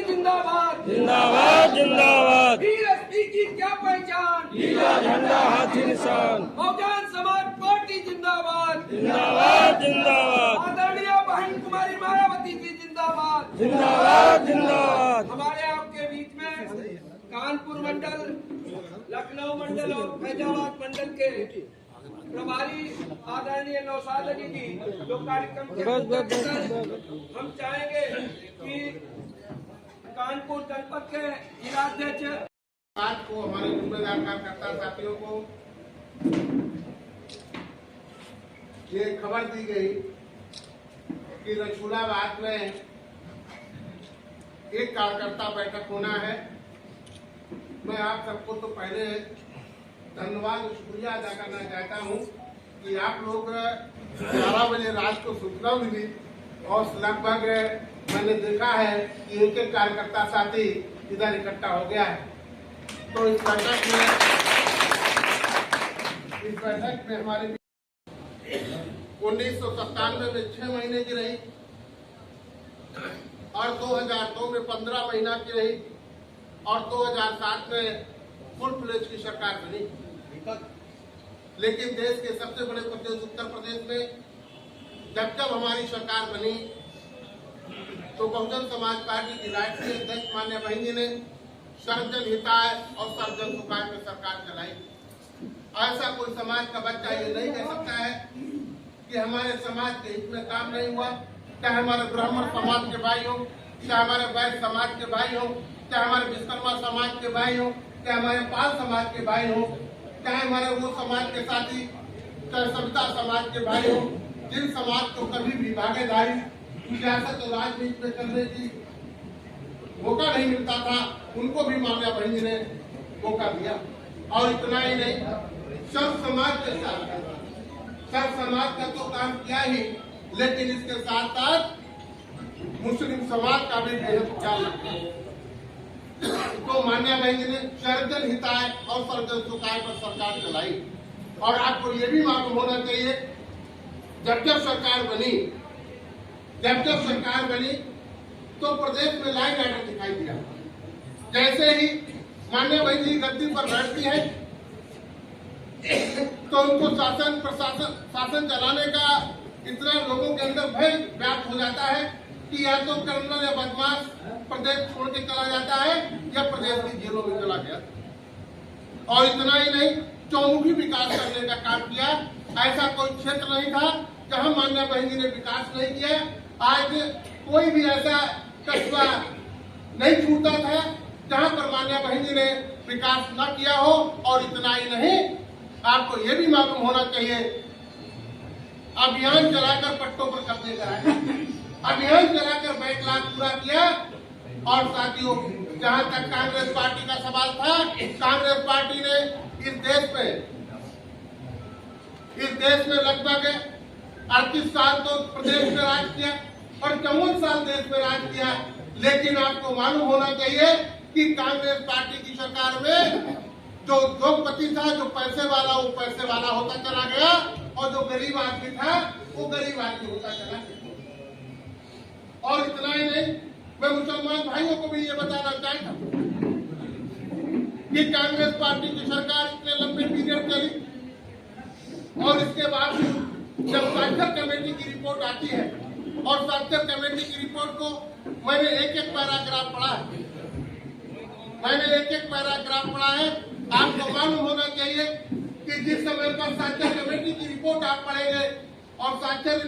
जिंदाबाद जिंदाबाद जिंदाबाद। बीएसपी की क्या पहचान, नीला झंडा हाथी निशान। बहुजन समाज पार्टी जिंदाबाद जिंदाबाद जिंदाबाद। आदरणीय बहन कुमारी मायावती जी जिंदाबाद जिंदाबाद जिंदाबाद। हमारे आपके बीच में कानपुर मंडल, लखनऊ मंडल और फैजाबाद मंडल के प्रभारी आदरणीय नौशाद अली जी जो कार्यक्रम के हम चाहेंगे कि कानपुर जनपद के जिलाध्यक्ष आज को हमारे जिम्मेदार कार्यकर्ता साथियों को ये खबर दी गई कि रसूलाबाद में एक कार्यकर्ता बैठक होना है। मैं आप सबको तो पहले धन्यवाद और शुक्रिया अदा करना चाहता हूँ कि आप लोग 11 बजे रात को सूचना मिली और लगभग मैंने देखा है कि एक एक कार्यकर्ता साथी इधर इकट्ठा हो गया है। तो इस बैठक में हमारे 1997 में 6 महीने की रही और 2002 में 15 महीना की रही और 2007 में फुल फ्लेज की सरकार बनी। लेकिन देश के सबसे बड़े प्रदेश उत्तर प्रदेश में जब हमारी सरकार बनी तो बहुजन समाज पार्टी की राष्ट्रीय अध्यक्ष मान्य बहन जी ने सर्वजन हिताय और सर्वजन सुखाय में सरकार चलाई। ऐसा कोई समाज का बच्चा ये नहीं कह सकता है कि हमारे समाज के हित में काम नहीं हुआ। चाहे हमारे ब्राह्मण समाज के भाई हो, चाहे हमारे वैश्य समाज के भाई हो, चाहे हमारे विश्वकर्मा समाज के भाई हो, चाहे हमारे पाल समाज के भाई हो, चाहे हमारे वो समाज के साथी, चाहे सविता समाज के भाई हो, जिन समाज को कभी भी भागीदारी सियासत और राजनीति में करने की मौका नहीं मिलता था, उनको भी मान्या बहन जी ने मौका दिया। और इतना ही नहीं, सब समाज के साथ सब समाज का तो काम किया ही, लेकिन इसके साथ साथ मुस्लिम समाज का भी बेहद ख्याल रखा। तो मान्या बहन जी ने सर्वजन हिताय और सर्वजन सुखाय पर सरकार चलाई। और आपको ये भी मालूम होना चाहिए जब सरकार बनी तो प्रदेश में लाइन आर्डर दिखाई दिया। जैसे ही मान्या बहन जी गद्दी पर बैठती है तो उनको शासन चलाने का इतना लोगों के अंदर भय व्याप्त हो जाता है कि या तो क्रिमिनल या बदमाश प्रदेश छोड़ के चला जाता है या प्रदेश की जेलों में चला गया। और इतना ही नहीं, चौमुखी विकास करने का काम किया। ऐसा कोई क्षेत्र नहीं था जहां मान्या बहन जी ने विकास नहीं किया। आज कोई भी ऐसा कस्बा नहीं छूटता था जहां पर मान्या बहन जी ने विकास न किया हो। और इतना ही नहीं, आपको ये भी मालूम होना चाहिए अभियान चलाकर पट्टों पर कब्जे कराए, अभियान चलाकर बैकलॉग पूरा किया। और साथियों, जहां तक कांग्रेस पार्टी का सवाल था, कांग्रेस पार्टी ने इस देश में लगभग 38 साल तो प्रदेश में राज किया और 54 साल देश में राज किया। लेकिन आपको मालूम होना चाहिए कि कांग्रेस पार्टी की सरकार में जो उद्योगपति था, जो पैसे वाला, वो पैसे वाला होता चला गया और जो गरीब आदमी था वो गरीब आदमी होता चला गया। और इतना ही नहीं, मैं मुसलमान भाइयों को भी ये बताना चाहता हूँ कि कांग्रेस पार्टी की सरकार इतने लंबे पीरियड चली और इसके बाद जब साक्षर कमेटी की रिपोर्ट आती है और साक्षर कमेटी की रिपोर्ट को मैंने एक एक पैराग्राफ पढ़ा है। आपको मालूम होना चाहिए कि जिस समय पर साक्षर कमेटी की रिपोर्ट आप पढ़ेंगे, और साक्षर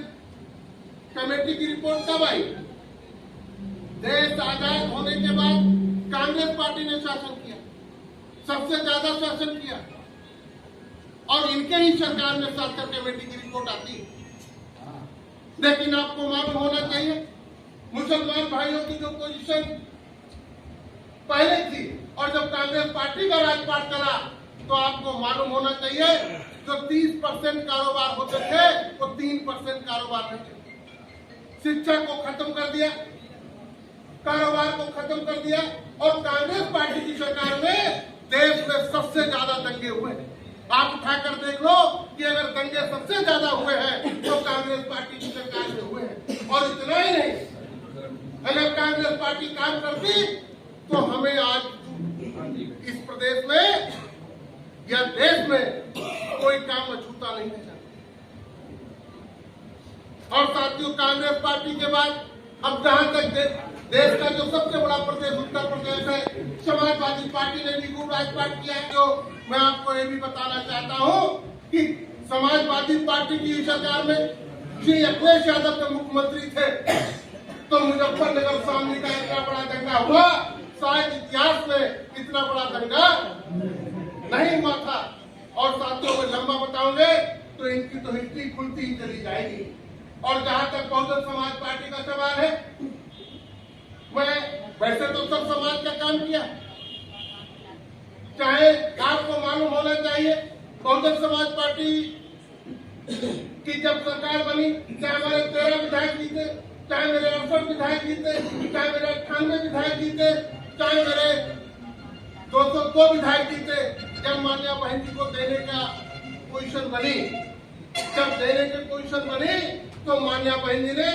कमेटी की रिपोर्ट कब आई? देश आजाद होने के बाद कांग्रेस पार्टी ने शासन किया, सबसे ज्यादा शासन किया और इनके ही सरकार में साक्षर कमेटी की रिपोर्ट आती है। लेकिन आपको मालूम होना चाहिए मुसलमान भाइयों की जो पोजीशन पहले थी और जब कांग्रेस पार्टी का राजपाट चला तो आपको मालूम होना चाहिए जो 30% कारोबार होते थे वो 3% कारोबार रहते। शिक्षा को खत्म कर दिया, कारोबार को खत्म कर दिया। और कांग्रेस पार्टी की सरकार में देश में सबसे ज्यादा दंगे हुए। आप उठाकर देख लो कि अगर दंगे सबसे ज्यादा हुए हैं तो कांग्रेस पार्टी की सरकार में हुए हैं। और इतना ही नहीं, अगर कांग्रेस पार्टी काम करती तो हमें आज इस प्रदेश में या देश में कोई काम अछूता नहीं है। और साथियों, कांग्रेस पार्टी के बाद अब जहां तक देश का जो सबसे बड़ा प्रदेश उत्तर प्रदेश है, समाजवादी पार्टी ने भी खूब राजपाट किया है। जो मैं आपको ये भी बताना चाहता हूं कि समाजवादी पार्टी की सरकार में श्री अखिलेश यादव जब मुख्यमंत्री थे तो मुजफ्फरनगर सामने का इतना बड़ा दंगा हुआ, शायद इतिहास में इतना बड़ा दंगा नहीं हुआ था। और साथियों को लंबा बताओगे तो इनकी तो हिस्ट्री खुलती ही चली जाएगी। और जहां तक बहुजन समाज पार्टी का सवाल है, मैं वैसे तो सब समाज का काम किया, चाहे आपको मालूम होना चाहिए बहुजन समाज पार्टी की जब सरकार बनी, चाहे हमारे 13 विधायक जीते, चाहे मेरे 68 विधायक जीते, चाहे मेरे 98 विधायक जीते, चाहे मेरे 202 विधायक जीते, जब मान्या बहन जी को देने का पोजीशन बनी, जब देने की पोजीशन बनी तो मान्या बहन जी ने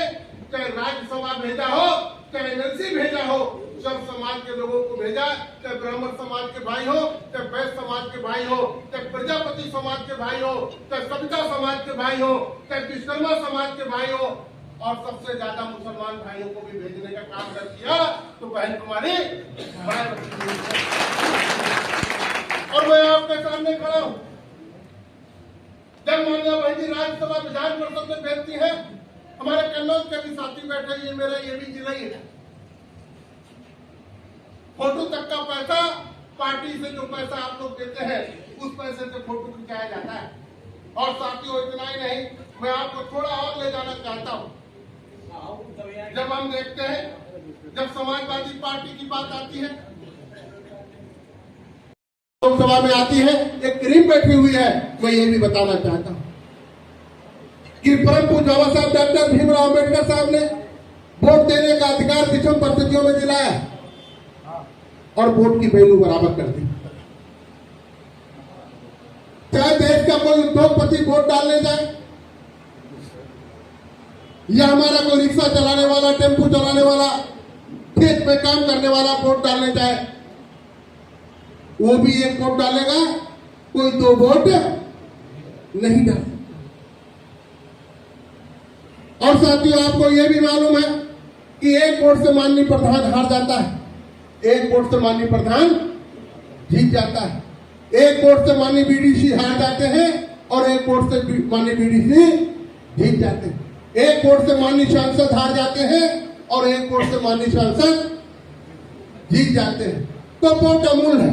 चाहे राज्यसभा भेजा हो, चाहे एनएलसी भेजा हो, सब समाज के लोगों को भेजा, चाहे ब्राह्मण समाज के भाई हो, चाहे वैश्य समाज के भाई हो, चाहे प्रजापति समाज के भाई हो, चाहे सविता समाज के भाई हो, चाहे विश्वकर्मा समाज के भाई हो, और सबसे ज्यादा मुसलमान भाइयों को भी भेजने का काम कर किया तो बहन कुमारी। और मैं आपके सामने खड़ा हूं, जब मान्या बहन जी राज्यसभा विधान परिषद में भेजती है, हमारे कन्नौज के भी साथी बैठे, ये मेरा ये भी जिला ही है, फोटो तक का पैसा पार्टी से जो पैसा आप लोग देते हैं उस पैसे से फोटो खिंचाया जाता है। और साथियों, इतना ही नहीं, मैं आपको थोड़ा और ले जाना चाहता हूं। जब हम देखते हैं, जब समाजवादी पार्टी की बात आती है, लोकसभा में आती है, एक क्रीम बैठी हुई है, मैं ये भी बताना चाहता हूं कि परम पूज्य बाबा साहब डॉक्टर भीमराव अम्बेडकर साहब ने वोट देने का अधिकार विषम परिस्थितियों में दिलाया और वोट की वैल्यू बराबर कर दी। चाहे देश का कोई उद्योगपति वोट डालने जाए या हमारा कोई रिक्शा चलाने वाला, टेम्पू चलाने वाला, खेत में काम करने वाला वोट डालने जाए, वो भी एक वोट डालेगा, कोई 2 वोट नहीं डालेगा। और साथियों, आपको यह भी मालूम है कि एक वोट से माननीय प्रधान हार जाता है, एक वोट से माननीय प्रधान जीत जाता है, एक वोट से माननीय बीडीसी हार जाते हैं और एक वोट से माननीय बीडीसी जीत जाते हैं, एक वोट से माननीय सांसद हार जाते हैं और एक वोट से माननीय सांसद जीत जाते हैं। तो वोट अमूल्य है,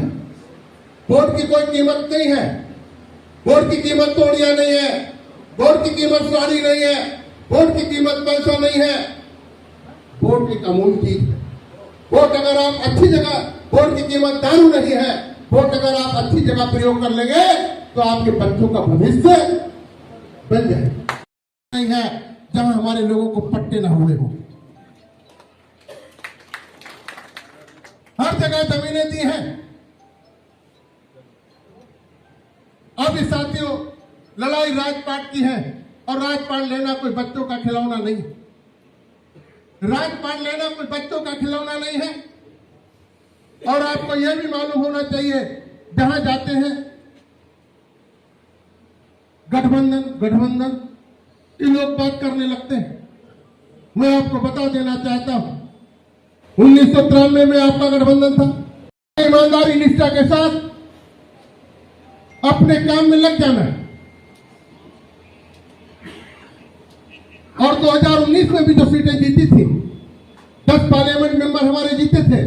वोट की कोई कीमत नहीं है, वोट की कीमत तोड़िया नहीं है, वोट की कीमत साड़ी नहीं है, वोट की कीमत पैसा नहीं है, वोट एक अमूल्य चीज है। वोट अगर आप अच्छी जगह, वोट की कीमत दारू नहीं है, वोट अगर आप अच्छी जगह प्रयोग कर लेंगे तो आपके बच्चों का भविष्य बन जाएगा। नहीं है जहां हमारे लोगों को पट्टे न हुए हो, हर जगह जमीनें दी हैं। अब इस साथियों, लड़ाई राजपाट की है और राजपाट लेना कोई बच्चों का खिलौना नहीं, राजपाट लेना कोई बच्चों का खिलौना नहीं है। और आपको यह भी मालूम होना चाहिए, जहां जाते हैं गठबंधन गठबंधन ये लोग बात करने लगते हैं। मैं आपको बता देना चाहता हूं, 1993 में आपका गठबंधन था। ईमानदारी निष्ठा के साथ अपने काम में लग जाना है। और 2019 में भी जो सीटें जीती थी, 10 पार्लियामेंट मेंबर हमारे जीते थे,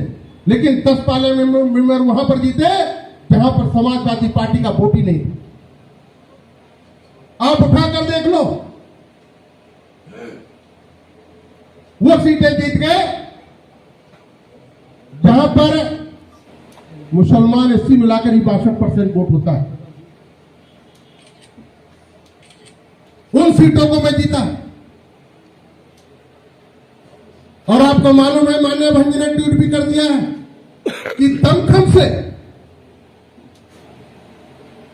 लेकिन 10 पार्लियामेंट मेंबर वहां पर जीते जहां पर समाजवादी पार्टी का वोट ही नहीं था। आप उठाकर देख लो, वो सीटें जीत गए जहां पर मुसलमान एससी मिलाकर ही 62% वोट होता है। उन सीटों को मैं जीता। और आपको मालूम है, माननीय बहन जी ने ट्वीट भी कर दिया है कि दमखम से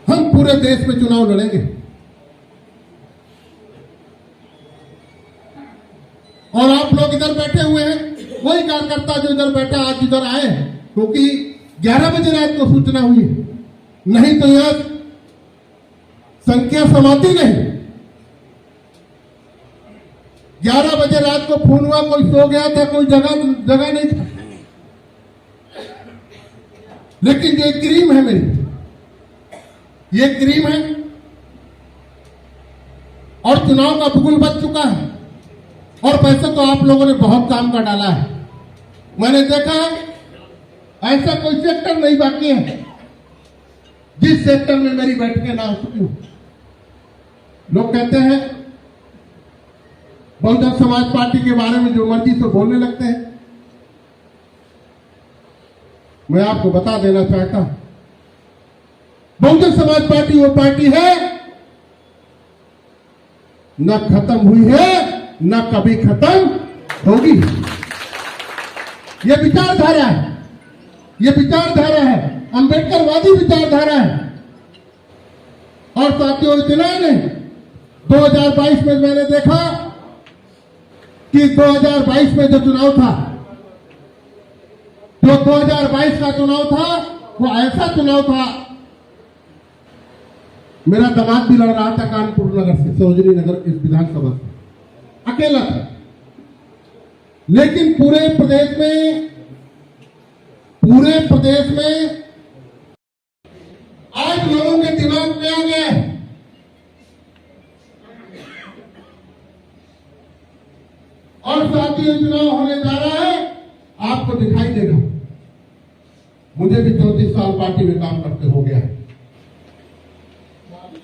हम पूरे देश में चुनाव लड़ेंगे। और आप लोग इधर बैठे हुए हैं, कोई कार्यकर्ता जो इधर बैठा आज इधर आए, क्योंकि 11 बजे रात को सूचना हुई है, नहीं तो यह संख्या समाती नहीं। 11 बजे रात को फोन हुआ, कोई सो गया था, कोई जगह नहीं था। लेकिन ये क्रीम है मेरी, ये क्रीम है और चुनाव का बुगुल बच चुका है। और पैसे तो आप लोगों ने बहुत काम का डाला है। मैंने देखा है ऐसा कोई सेक्टर नहीं बाकी है जिस सेक्टर में मेरी बैठकें ना हो चुकी हो। लोग कहते हैं बहुजन समाज पार्टी के बारे में जो मर्जी से बोलने लगते हैं। मैं आपको बता देना चाहता हूं, बहुजन समाज पार्टी वो पार्टी है न खत्म हुई है न कभी खत्म होगी। ये विचारधारा है, ये विचारधारा है, अंबेडकरवादी विचारधारा है। और साथियों इतना ही नहीं, 2022 में मैंने देखा कि 2022 में जो चुनाव था, जो 2022 का चुनाव था, वो ऐसा चुनाव था, मेरा दामाद भी लड़ रहा था कानपुर नगर से, सरोजनी नगर इस विधानसभा से, अकेला था। लेकिन पूरे प्रदेश में आज लोगों के दिमाग में आ गया है और साथियों चुनाव होने जा रहा है, आपको दिखाई देगा। मुझे भी 34 साल पार्टी में काम करते हो गया है।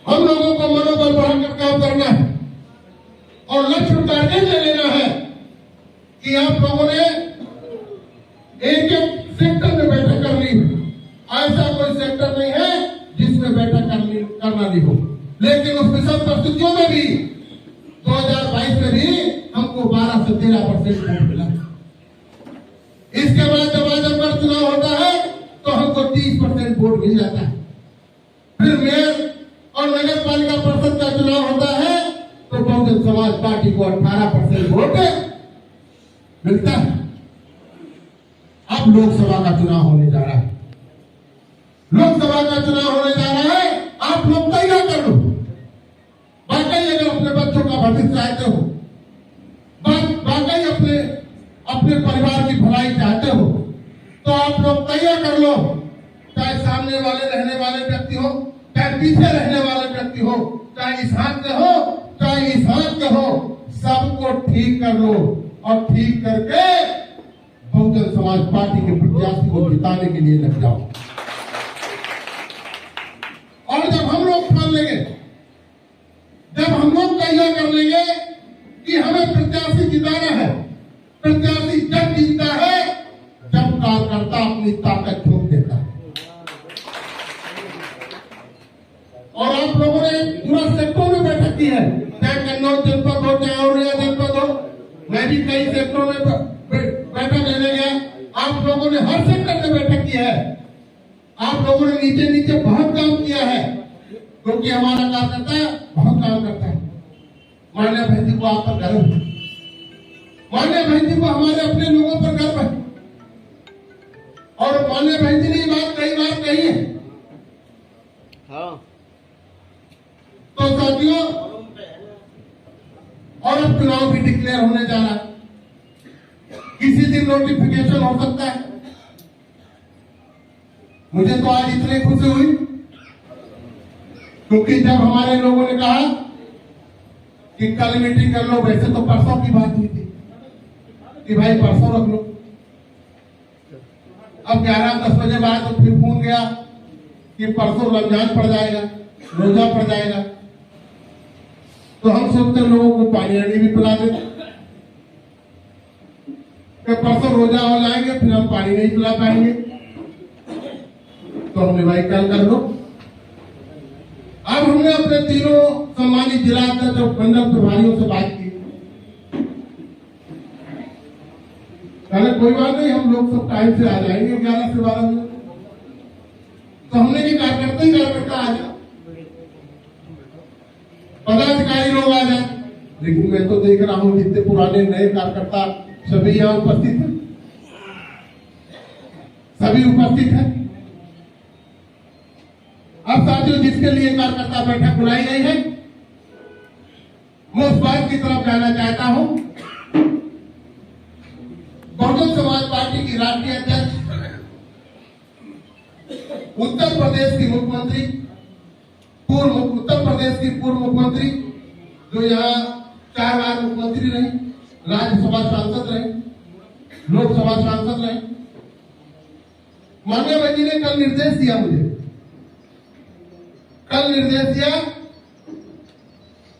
हम लोगों को मनोबल बढ़ाकर काम करना है और लक्ष्य टारगेट ले लेना है कि आप लोगों ने एक सेक्टर में बैठक कर ली। ऐसा कोई सेक्टर नहीं है जिसमें बैठक करना नहीं हो। लेकिन उस विषम परिस्थितियों में भी 2022 में भी हमको 12 से 13% वोट मिला। इसके बाद जब आजमगढ़ चुनाव होता है तो हमको 30% वोट मिल जाता है। फिर मेयर और नगर पालिका परिषद का चुनाव होता है तो बहुजन समाज पार्टी को 18% वोट मिलता है। अब लोकसभा का चुनाव होने जा रहा है, लोकसभा का चुनाव होने जा रहा है। आप लोग तैयार कर लो। वाकई अगर अपने बच्चों का भविष्य चाहते हो, वाकई अपने परिवार की भलाई चाहते हो, तो आप लोग तैयार कर लो। चाहे सामने वाले रहने वाले व्यक्ति हो, चाहे पीछे रहने वाले व्यक्ति हो, चाहे इस हाथ के हो, चाहे इस हाथ के हो, सबको ठीक कर लो और ठीक करके बहुजन समाज पार्टी के प्रत्याशी को जिताने के लिए लग जाओ। और जब हम लोग ठान लेंगे, जब हम लोग तैयार कर लेंगे कि हमें प्रत्याशी जिताना है, प्रत्याशी जब जीतता है जब कार्यकर्ता अपनी ताकत झोंक देता है। और आप लोगों ने पूरा सेक्टरों में बैठक की है, चाहे कन्नौज जनपद हो, चाहे औरैया जनपद हो। मैं भी कई सेक्टरों में बैठक लेने गया। आप लोगों ने हर सेक्टर में बैठक की है। आप लोगों ने नीचे नीचे बहुत काम किया है, क्योंकि हमारा कार्यकर्ता बहुत काम करता है। मान्या बहन जी को आप पर गर्व है, मान्या बहन जी को हमारे अपने लोगों पर गर्व है। और मान्या बहन जी ने ये बात कई बार कही है। तो साथियों, और अब चुनाव भी डिक्लेयर होने जा रहा है। किसी दिन नोटिफिकेशन हो सकता है। मुझे तो आज इतनी खुशी हुई क्योंकि जब हमारे लोगों ने कहा कि कल मीटिंग कर लो, वैसे तो परसों की बात हुई थी कि भाई परसों रख लो। अब 11-10 बजे बाद तो फिर फोन गया कि परसों रमजान पड़ जाएगा, रोजा पड़ जाएगा। तो हम सोचते लोगों को पानी आनी भी पिला देते, परसों रोजा हो जाएंगे, फिर हम पानी नहीं पिला पाएंगे। तो हमने भाई कल कर लो। अब हमने अपने तीनों सम्मानित जिला अध्यक्ष और मंडल प्रभारियों से बात की। पहले कोई बात नहीं, हम लोग सब टाइम से आ जाएंगे 11 से 12 बजे। तो हमने ये कार्यकर्ता आ जाए, पदाधिकारी लोग आ जाए। लेकिन मैं तो देख रहा हूँ जितने पुराने नए कार्यकर्ता सभी यहाँ उपस्थित हैं। सभी उपस्थित हैं। अब साथियों, जिसके लिए कार्यकर्ता बैठक बुलाई गई है, मैं उस बात की तरफ जाना चाहता हूं। बहुजन समाज पार्टी की राष्ट्रीय अध्यक्ष, उत्तर प्रदेश की मुख्यमंत्री, उत्तर प्रदेश की पूर्व मुख्यमंत्री, जो यहाँ 4 बार मुख्यमंत्री रही, राज्यसभा सांसद रही, लोकसभा सांसद रहे, माननीय भाई जी ने कल निर्देश दिया,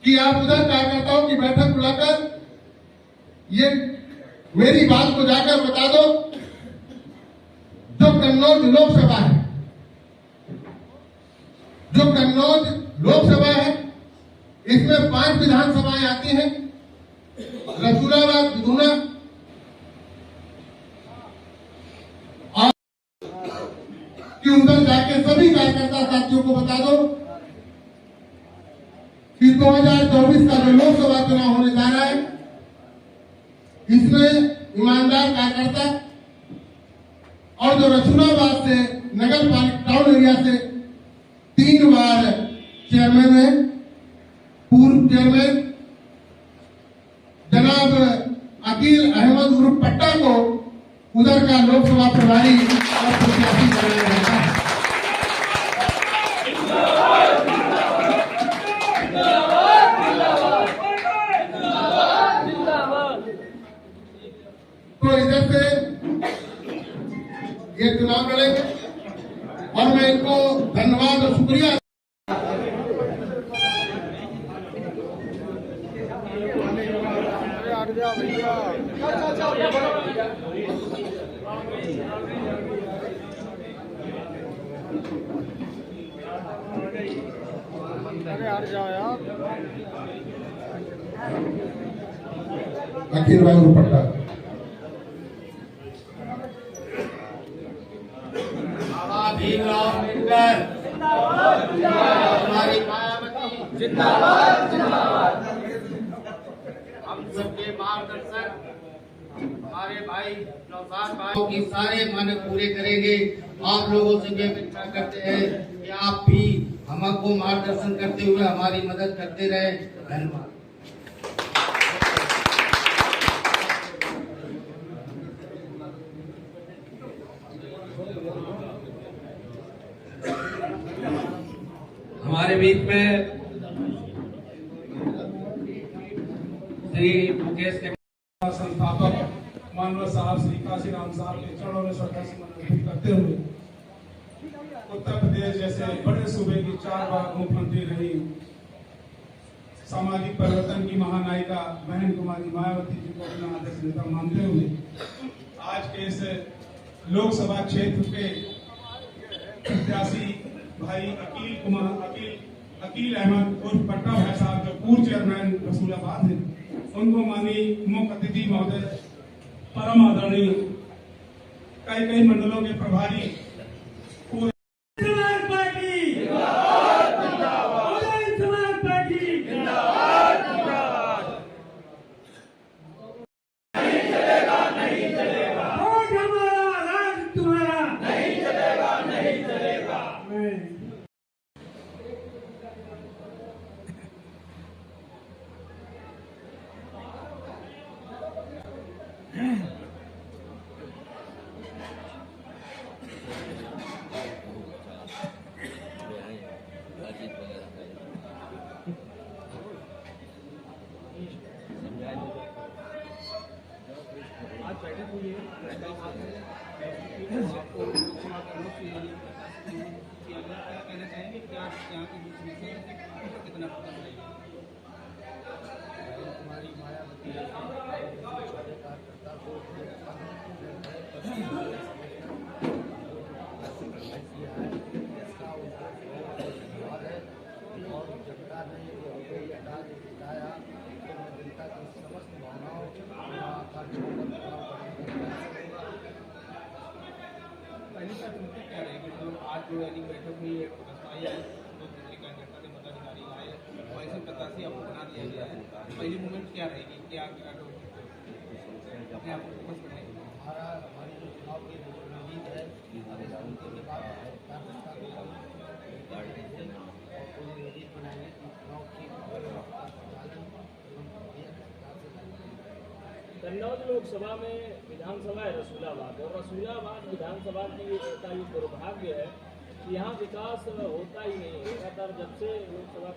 कि आप उधर कार्यकर्ताओं की बैठक बुलाकर ये मेरी बात को जाकर बता दो। जो कन्नौज लोकसभा है, इसमें 5 विधानसभाएं आती हैं, रसूलाबाद, बिधुना, और कि उधर जाके सभी कार्यकर्ता साथियों को बता दो कि 2024 का जो लोकसभा चुनाव होने जा रहा है, इसमें ईमानदार कार्यकर्ता और जो रसूलाबाद से नगर पालिका टाउन एरिया से 3 बार चेयरमैन है, पूर्व चेयरमैन जनाब अकील अहमद उर्फ पट्टा को उधर का लोकसभा प्रभारी और प्रत्याशी बनाया जाता है। तो इधर से ये चुनाव लड़ेंगे और मैं इनको धन्यवाद और शुक्रिया। अखिल भाई दुपट्टा हमारी मायावती जिंदाबाद, हम सबके मार्गदर्शक हमारे भाई नौसाद भाई की सारे मानक पूरे करेंगे। आप लोगों से भी अपेक्षा करते हैं कि आप भी हमको मार्गदर्शन करते हुए हमारी मदद करते रहे। धन्यवाद। हमारे बीच में श्री मुकेश के संस्थापक मानव साहब श्री काशीराम साहब के चरणों में श्रद्धा सुमन करते हुए उत्तर प्रदेश जैसे बड़े सूबे की 4 बार मुख्यमंत्री रही सामाजिक परिवर्तन की महानायिका बहन कुमारी मायावती जी को अपना आदर्श नेता मानते हुए आज के इस लोकसभा क्षेत्र के प्रत्याशी भाई अकील अहमद उर्फ पट्टा भाई साहब, जो पूर्व चेयरमैन रसूलाबाद है, उनको माननीय मुख्य अतिथि महोदय, परम आदरणीय कई मंडलों के प्रभारी, आज जो बैठक में ये प्रस्ताव तो दूसरे कार्यकर्ता के मताधिकारी आए और ऐसे प्रत्याशी आपको बना दिया गया है। पहली मूवमेंट क्या रहेगी, क्या अपने आप को फोकस बनाएगी? हमारी जो चुनाव की उम्मीद है कन्नौज लोकसभा में विधानसभा है रसूलाबाद, और रसूलाबाद विधानसभा की का ये दुर्भाग्य है कि यहाँ विकास होता ही नहीं। लगातार जब से लोकसभा